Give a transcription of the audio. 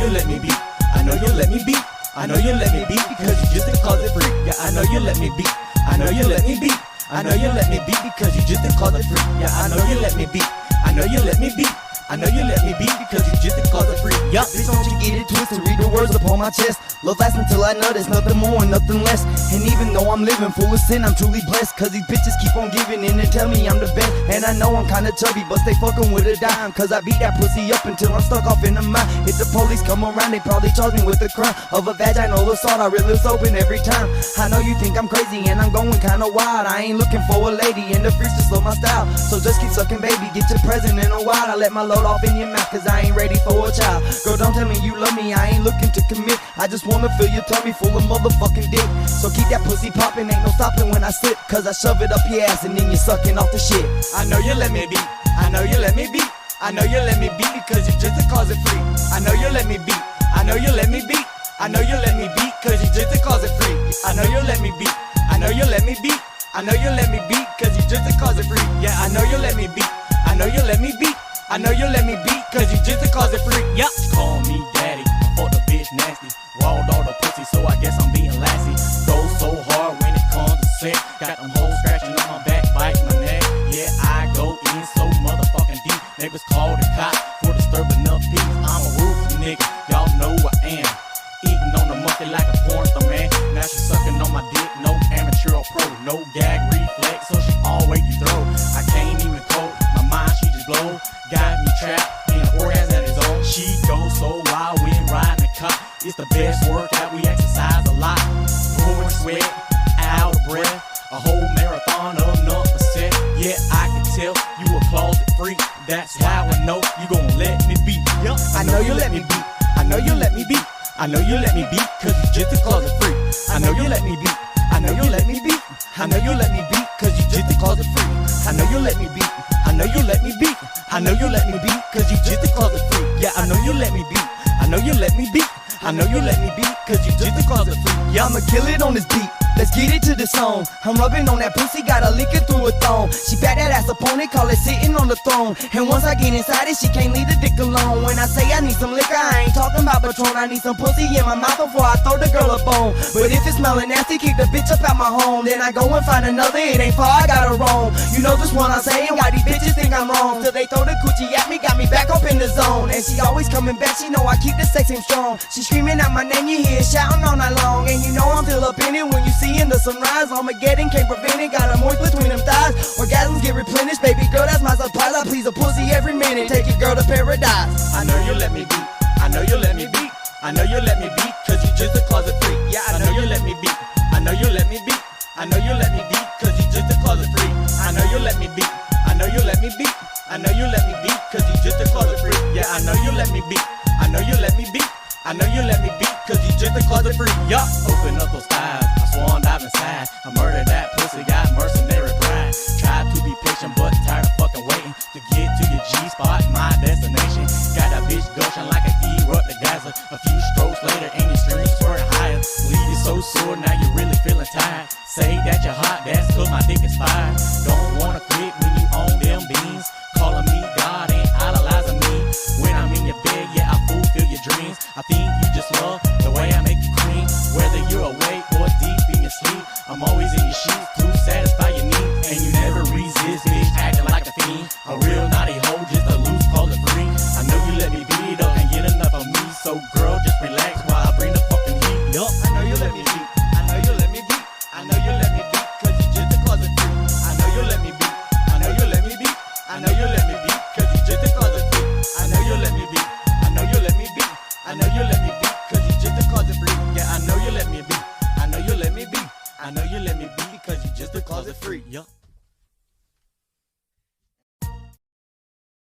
you let me be. I know you let me be. I know you let me be because you just a closet freak. Yeah, I know you let me be. I know you let me be. I know you let me be because you just a closet freak. Yeah, I know you let me be. I know you let me be. I know you let me be because you just a closet freak. Yup, Bitch, don't you get it twisted, read the words upon my chest. Love lasts until I know there's nothing more and nothing less. And even though I'm living full of sin, I'm truly blessed. Cause these bitches keep on giving in and tell me I'm the best. And I know I'm kinda chubby, but stay fucking with a dime. Cause I beat that pussy up until I'm stuck off in the mine. If the police come around, they probably charge me with the crime of a vaginal assault. I rip lips open every time. I know you think I'm crazy and I'm going kinda wild. I ain't looking for a lady and the freaks just love my style. So just keep sucking, baby, get your present in a while. I let my load off in your mouth cause I ain't ready for a child. Girl, don't tell me you love me, I ain't looking to commit. I just wanna fill your tummy full of motherfucking dick. So keep that pussy poppin', ain't no stopping when I slip. Cause I shove it up your ass and then you're sucking off the shit. I know you let me be. I know you let me be. I know you let me be because you're just a closet freak. I know you let me be. I know you let me be. I know you let me be cause you're just a closet freak. I know you let me be. I know you let me be. I know you let me be cause you're just a closet freak. Yeah, I know you let me be. I know you let me be. I know you let me be cause you just a closet freak. Yup. Call me daddy, I fuck the bitch nasty. Walled all the pussy, so I guess I'm being lassie. Go so hard when it comes to sex. Got them hoes scratching on my back, biting my neck. Yeah, I go in so motherfucking deep. Neighbors call the cops for disturbing enough peace. I'm a ruthless nigga, y'all know who I am. Eating on the monkey like a porn star, man. Now she sucking on my dick, no amateur or pro. No gag reflex, so she always throw. I can't even cope, my mind she just blow. Got me trapped in an orgasm at his own. She goes so wild when riding the cop. It's the best workout, we exercise a lot. Pouring sweat, out of breath. A whole marathon of nothing set. Yeah, I can tell you a closet freak. That's how I know you gon' let me be. Yup, I know you let me be. I know you let me be. I know you let me be cause you just a closet freak. I know you let me be. I know you let me be. I know you let me be cause you just a closet freak. I know you let me be. I know you let me be. I know you let me be cause you just a closet freak. Yeah, I know you let me be. I know you let me be. I know you let me be cause you just a closet freak. Yeah, I'ma kill it on this beat. Let's get it to the song. I'm rubbing on that pussy, gotta lick it through a thong. She pat that ass upon it, call it sitting on the throne. And once I get inside it, she can't leave the dick alone. When I say I need some liquor, I ain't talking about Patron. I need some pussy in my mouth before I throw the girl a bone. But if it's smelling nasty, kick the bitch up out my home. Then I go and find another, it ain't far, I gotta roam. You know just what I'm saying, why these bitches think I'm wrong. Till they throw the coochie at me, got me back up in the zone. And she always coming back, she know I keep the sex game strong. She screaming out my name, you hear it shouting all night long. And you know I'm still up in it when you see in the sunrise. Armageddon can't prevent it, got a moist between them thighs. Orgasms get replenished, baby girl, that's my supply. I please a pussy every minute, take your girl to paradise. I know you let me be. I know you let me be. I know you let me be cause you just a closet freak. Yeah, I know you let me be. I know you let me be. I know you let me be cause you just a closet freak. I know you let me be. I know you let me be. I know you let me be cause you just a closet freak. Yeah, I know you let me be. I know you let me be. I know you let me be cause you just a closet freak. Yup. Open up those thighs, I swan dive inside. I murdered that pussy, got mercenary pride. Tried to be patient but tired of fucking waiting to get to your G-spot, my destination. Got that bitch gushing like an erupt the Gaza. A few strokes later and your streams squirting higher. Leave you so sore, now you really feeling tired. Say that you're hot, that's cause my dick is fire. Don't wanna quit when you own them beans. Calling me God and idolizing me. When I'm in your bed, yeah, I fulfill your dreams. I think you just love the way I make you cream. Whether you're awake or deep in your sleep, I'm always in your sheets to satisfy your needs. And you never resist, bitch, acting like a fiend. A real naughty hoe, just a loose closet freak. I know you let me beat it up and get enough of me. So girl, just relax while I bring the fucking heat. Yup, I know you let me be. I know you let me be. I know you let me be cause you just a closet freak. I know you let me be. I know you let me be. I know you let me be cause you just a closet freak. I know you let me be. I know you let me be. I know you let me be cause you just a closet freak. Yeah, I know you let me be. I know you let me be. I know you let me be cause you just a closet freak. Yup.